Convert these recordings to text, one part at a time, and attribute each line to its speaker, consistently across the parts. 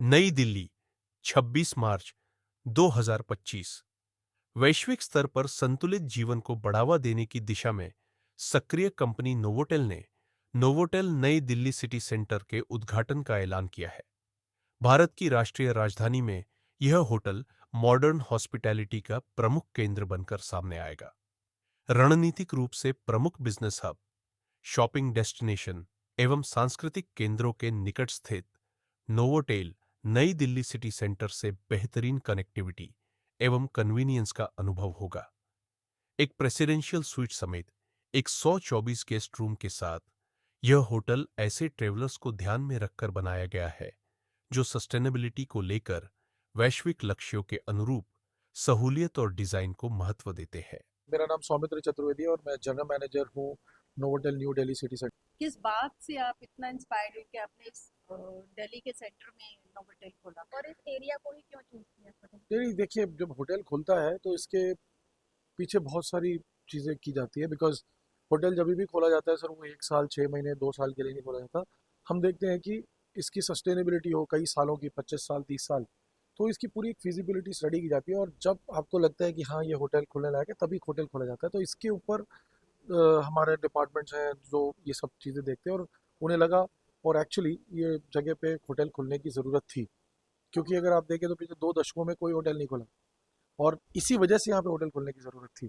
Speaker 1: नई दिल्ली, 26 मार्च 2025। वैश्विक स्तर पर संतुलित जीवन को बढ़ावा देने की दिशा में सक्रिय कंपनी नोवोटेल ने नोवोटेल नई दिल्ली सिटी सेंटर के उद्घाटन का ऐलान किया है। भारत की राष्ट्रीय राजधानी में यह होटल मॉडर्न हॉस्पिटैलिटी का प्रमुख केंद्र बनकर सामने आएगा। रणनीतिक रूप से प्रमुख बिजनेस हब, शॉपिंग डेस्टिनेशन एवं सांस्कृतिक केंद्रों के निकट स्थित नोवोटेल नई दिल्ली सिटी सेंटर से बेहतरीन कनेक्टिविटी एवं कन्वीनियंस का अनुभव होगा। एक प्रेसिडेंशियल स्वीट समेत 124 गेस्ट रूम के साथ यह होटल ऐसे ट्रेवलर्स को ध्यान में रखकर बनाया गया है जो सस्टेनेबिलिटी को लेकर वैश्विक लक्ष्यों के अनुरूप सहूलियत और डिजाइन को महत्व देते हैं।
Speaker 2: मेरा नाम सौमित्र चतुर्वेदी है और मैं जनरल मैनेजर हूँ Novotel new Delhi city centre.
Speaker 3: किस बात से आप इतना इंस्पायर्ड हुए कि आपने इस दिल्ली के सेंटर में नोवोटेल खोला और इस एरिया को ही क्यों चूज किया?
Speaker 2: देखिए, जब होटल खुलता है तो इसके पीछे बहुत सारी चीज़ें की जाती है। बिकॉज होटल जब भी खोला जाता है सर, वो 1 साल 6 महीने 2 साल के लिए नहीं खोला जाता। हम देखते हैं कि इसकी सस्टेनेबिलिटी हो कई सालों की, 25 साल 30 साल। तो इसकी पूरी एक फिजिबिलिटी स्टडी की जाती है और जब आपको लगता है कि हाँ ये होटल खुलने लायक है तभी होटल खोला जाता है। तो इसके ऊपर हमारे डिपार्टमेंट्स हैं जो ये सब चीज़ें देखते हैं और उन्हें लगा, और एक्चुअली ये जगह पे होटल खुलने की ज़रूरत थी। क्योंकि अगर आप देखें तो पिछले 2 दशकों में कोई होटल नहीं खुला और इसी वजह से यहाँ पे होटल खोलने की ज़रूरत थी।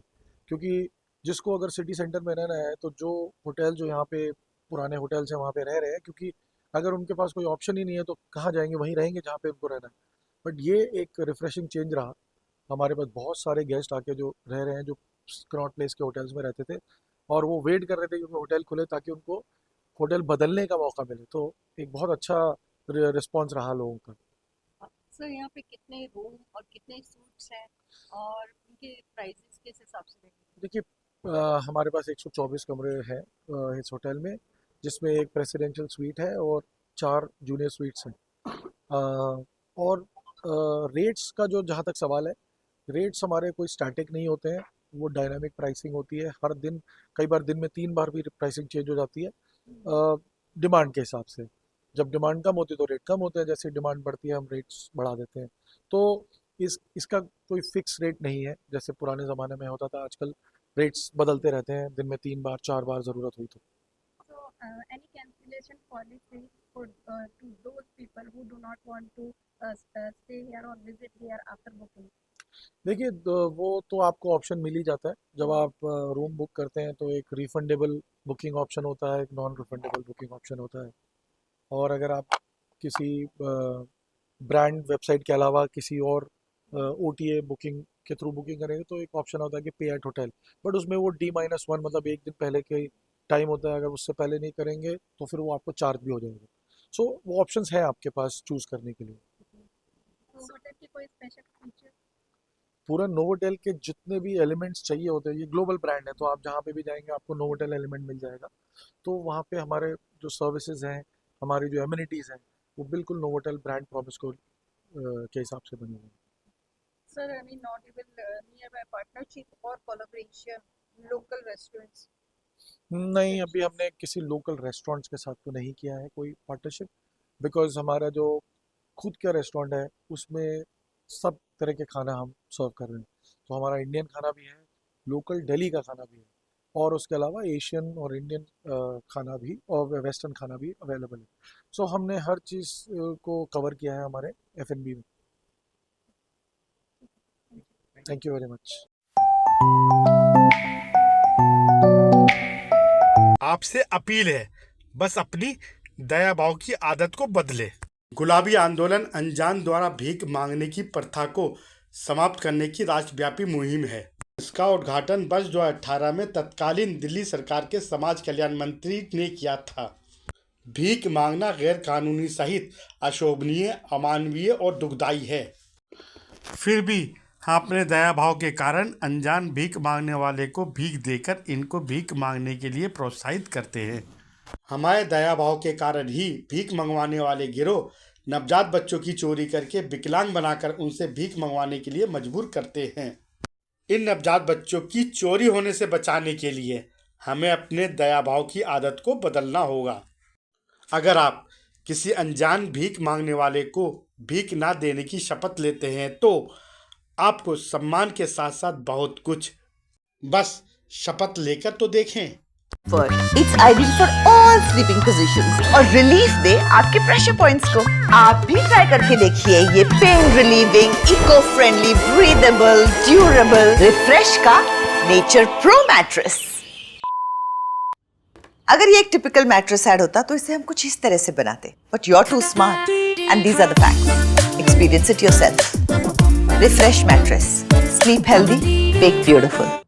Speaker 2: क्योंकि जिसको अगर सिटी सेंटर में रहना है तो जो होटल जो यहाँ पे पुराने होटल्स हैं वहाँ पे रह रहे हैं, क्योंकि अगर उनके पास कोई ऑप्शन ही नहीं है तो कहाँ जाएंगे, वहीं रहेंगे जहाँ पे उनको रहना है। बट ये एक रिफ्रेशिंग चेंज रहा। हमारे पास बहुत सारे गेस्ट आके जो रह रहे हैं, जो कनॉट प्लेस के होटल्स में रहते थे और वो वेट कर रहे थे क्योंकि होटल खुले ताकि उनको होटल बदलने का मौका मिले। तो एक बहुत अच्छा रिस्पॉन्स रहा लोगों का।
Speaker 3: सर यहाँ पे कितने रूम और कितने सूट्स हैं और उनके प्राइसेस किस हिसाब से रहेंगे?
Speaker 2: देखिए, हमारे पास 124 कमरे हैं इस होटल में, जिसमें एक प्रेसिडेंशियल स्वीट है और 4 जूनियर स्वीट्स हैं। और रेट्स का जो जहाँ तक सवाल है, रेट्स हमारे कोई स्टैटिक नहीं होते हैं। वो डायनामिक प्राइसिंग होती है हर दिन। कई बार दिन में 3 बार भी प्राइसिंग चेंज हो जाती है डिमांड के हिसाब से। जब डिमांड कम होती है तो रेट कम होते हैं, जैसे डिमांड बढ़ती है हम रेट्स बढ़ा देते हैं। तो इसका कोई फिक्स रेट नहीं है जैसे पुराने ज़माने में होता था। आजकल रेट्स बदलते रहते हैं, दिन में 3 बार 4 बार ज़रूरत हुई तो।
Speaker 3: So, any cancellation policy for to those people who do not want to stay here or visit here after booking?
Speaker 2: देखिए, वो तो आपको ऑप्शन मिल ही जाता है जब आप रूम बुक करते हैं। तो एक रिफंडेबल बुकिंग ऑप्शन होता है, एक नॉन रिफंडेबल बुकिंग ऑप्शन होता है। और अगर आप किसी ब्रांड वेबसाइट के अलावा किसी और ओटीए बुकिंग के थ्रू बुकिंग करेंगे तो एक ऑप्शन होता है कि पे एट होटल। बट उसमें वो D-1 मतलब एक दिन पहले के टाइम होता है। अगर उससे पहले नहीं करेंगे तो फिर वो आपको चार्ज भी हो जाएगा। सो वो ऑप्शंस हैं आपके पास चूज़ करने के लिए।
Speaker 3: तो होटल की कोई स्पेशल फीचर?
Speaker 2: पूरा नोवोटेल के जितने भी एलिमेंट्स चाहिए होते हैं, ये ग्लोबल ब्रांड है तो आप जहाँ पे भी जाएंगे आपको नोवोटेल एलिमेंट मिल जाएगा। तो वहाँ पे हमारे जो सर्विसेज हैं, हमारी जो एमिनिटीज़ हैं, वो बिल्कुल नोवोटेल ब्रांड प्रॉमिस को के हिसाब से बनी हुई हैं।
Speaker 3: Sir, any notable nearby partnership or collaboration local restaurants?
Speaker 2: नहीं, अभी हमने किसी लोकल रेस्टोरेंट्स के साथ तो नहीं किया है कोई पार्टनरशिप। बिकॉज़ हमारा जो खुद का रेस्टोरेंट है उसमें सब तरह के खाना हम सर्व कर रहे हैं। तो हमारा इंडियन खाना भी है, लोकल दिल्ली का खाना भी है और उसके अलावा एशियन और इंडियन खाना भी और वेस्टर्न खाना भी अवेलेबल है। सो हमने हर चीज़ को कवर किया है हमारे F&B में। Thank you very much.
Speaker 4: आपसे अपील है, बस अपनी दया भाव की आदत को बदले। गुलाबी आंदोलन अनजान द्वारा भीख मांगने की प्रथा को समाप्त करने की राष्ट्रव्यापी मुहिम है। इसका उद्घाटन वर्ष 2018 में तत्कालीन दिल्ली सरकार के समाज कल्याण मंत्री ने किया था। भीख मांगना गैर कानूनी सहित अशोभनीय, अमानवीय और दुखदायी है। फिर भी हम अपने दया भाव के कारण अनजान भीख मांगने वाले को भीख देकर इनको भीख मांगने के लिए प्रोत्साहित करते हैं। हमारे दया भाव के कारण ही भीख मंगवाने वाले गिरोह नवजात बच्चों की चोरी करके विकलांग बनाकर उनसे भीख मंगवाने के लिए मजबूर करते हैं। इन नवजात बच्चों की चोरी होने से बचाने के लिए हमें अपने दया भाव की आदत को बदलना होगा। अगर आप किसी अनजान भीख मांगने वाले को भीख ना देने की शपथ लेते हैं तो आपको सम्मान के साथ साथ बहुत कुछ, बस शपथ लेकर तो देखें।
Speaker 5: It's ideal for all sleeping positions और रिलीफ दे आपके प्रेशर पॉइंट्स को। आप भी ट्राई करके देखिए ये pain relieving, eco friendly, breathable, durable refresh का नेचर प्रो मैट्रेस। अगर ये एक टिपिकल मैट्रेस ऐड होता तो इसे हम कुछ इस तरह से बनाते, but you are too smart and these are the facts. Experience it yourself. Refresh mattress, sleep healthy, wake beautiful.